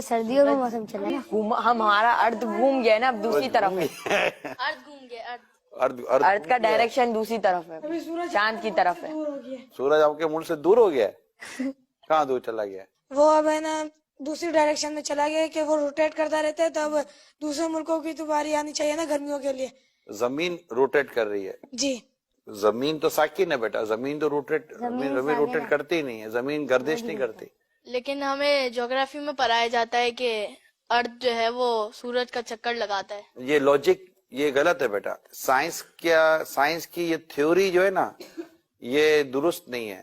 سردیوں کا موسم چلا نا، ہمارا ارتھ گھوم گیا نا، اب دوسری طرف ہے، ارد گھوم گیا. ارتھ کا ڈائریکشن دوسری طرف ہے، چاند کی طرف ہے. سورج آپ کے ملک سے دور ہو گیا ہے؟ کہاں دور چلا گیا ہے؟ وہ اب ہے نا دوسری ڈائریکشن میں چلا گیا کہ وہ روٹیٹ کرتا رہتا ہے، تو اب دوسرے ملکوں کی تو باری آنی چاہیے نا گرمیوں کے لیے. زمین روٹیٹ کر رہی ہے. جی زمین تو ساکن ہے بیٹا، زمین تو زمین روٹیٹ کرتی نہیں ہے، زمین گردش نہیں کرتی. لیکن ہمیں جغرافی میں پڑھایا جاتا ہے کہ ارتھ جو ہے وہ سورج کا چکر لگاتا ہے. یہ لاجک یہ غلط ہے بیٹا. سائنس کی یہ تھیوری جو ہے نا یہ درست نہیں ہے.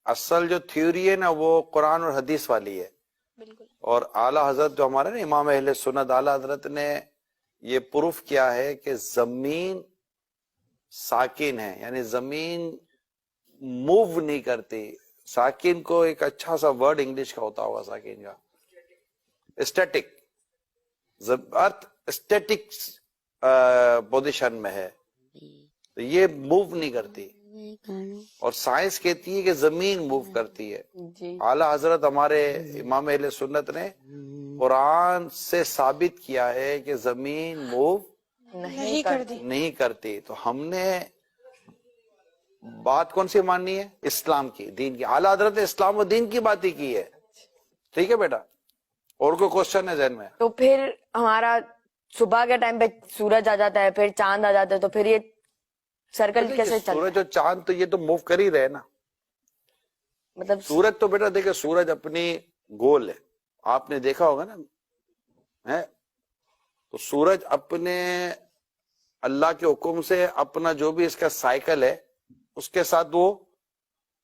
اصل جو تھیوری ہے نا وہ قرآن اور حدیث والی ہے. بالکل. اور اعلیٰ حضرت جو ہمارے نا امام اہل سنت اعلیٰ حضرت نے یہ پروف کیا ہے کہ زمین ساکن ہے، یعنی زمین موو نہیں کرتی. ساکن کو ایک اچھا سا ورڈ انگلش کا ہوتا ہوگا ساکن کا، اسٹیٹک. ارتھ اسٹیٹک پوزیشن میں ہے، تو یہ موو نہیں کرتی. اور سائنس کہتی ہے کہ زمین موو کرتی ہے. اعلیٰ حضرت ہمارے امام اہل سنت نے قرآن سے ثابت کیا ہے کہ زمین موو نہیں کرتی. تو ہم نے بات کون سی ماننی ہے؟ اسلام کی، دین کی. اعلیٰ حضرت نے اسلام و دین کی بات ہی کی ہے. ٹھیک ہے بیٹا؟ اور کوئی کوشچن ہے ذہن میں؟ تو پھر ہمارا صبح کے ٹائم پہ سورج آ جاتا ہے، پھر چاند آ جاتا ہے، تو پھر یہ سرکل کیسے چلتا ہے؟ سورج اور چاند تو یہ تو موو کر ہی رہے نا. مطلب سورج تو بیٹا دیکھے سورج اپنی گول ہے، آپ نے دیکھا ہوگا نا ہے. تو سورج اپنے اللہ کے حکم سے اپنا جو بھی اس کا سائیکل ہے اس کے ساتھ وہ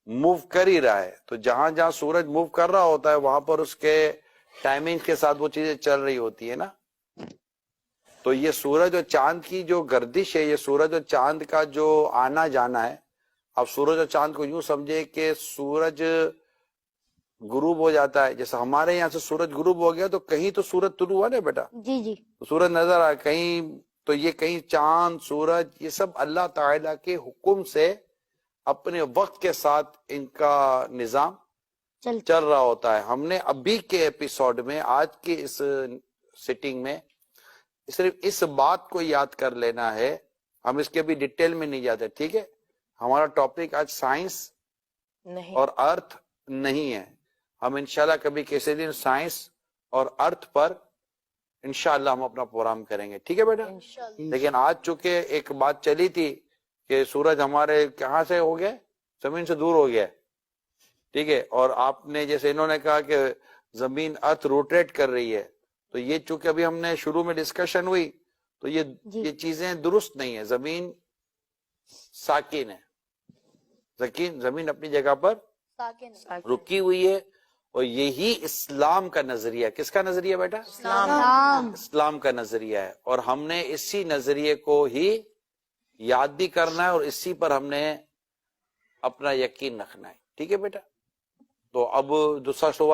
موو کر ہی رہا ہے. تو جہاں جہاں سورج موو کر رہا ہوتا ہے وہاں پر اس کے ٹائمنگ کے ساتھ وہ چیزیں چل رہی ہوتی ہے نا. تو یہ سورج اور چاند کی جو گردش ہے، یہ سورج اور چاند کا جو آنا جانا ہے. اب سورج اور چاند کو یوں سمجھے کہ سورج غروب ہو جاتا ہے، جیسے ہمارے یہاں سے سورج غروب ہو گیا تو کہیں تو سورج طلوع ہوا نا بیٹا، جی جی سورج نظر آئے کہیں. تو یہ کہیں چاند سورج یہ سب اللہ تعالیٰ کے حکم سے اپنے وقت کے ساتھ ان کا نظام چل رہا ہوتا ہے. ہم نے ابھی کے ایپیسوڈ میں آج کی اس سیٹنگ میں صرف اس بات کو یاد کر لینا ہے، ہم اس کے بھی ڈیٹیل میں نہیں جاتے. ٹھیک ہے؟ ہمارا ٹاپک آج سائنس اور ارتھ نہیں ہے. ہم انشاءاللہ کبھی کسی دن سائنس اور ارتھ پر انشاءاللہ ہم اپنا پروگرام کریں گے. ٹھیک ہے بیٹا؟ لیکن آج چونکہ ایک بات چلی تھی کہ سورج ہمارے کہاں سے ہو گیا؟ زمین سے دور ہو گیا. ٹھیک ہے؟ اور آپ نے جیسے انہوں نے کہا کہ زمین ارتھ روٹیٹ کر رہی ہے، تو یہ چونکہ ابھی ہم نے شروع میں ڈسکشن ہوئی تو یہ چیزیں درست نہیں ہے. زمین ساکن ہے، زمین اپنی جگہ پر رکی ہوئی ہے. اور یہی اسلام کا نظریہ. کس کا نظریہ بیٹا؟ اسلام کا نظریہ ہے. اور ہم نے اسی نظریے کو ہی یاد بھی کرنا ہے اور اسی پر ہم نے اپنا یقین رکھنا ہے. ٹھیک ہے بیٹا؟ تو اب دوسرا شعبہ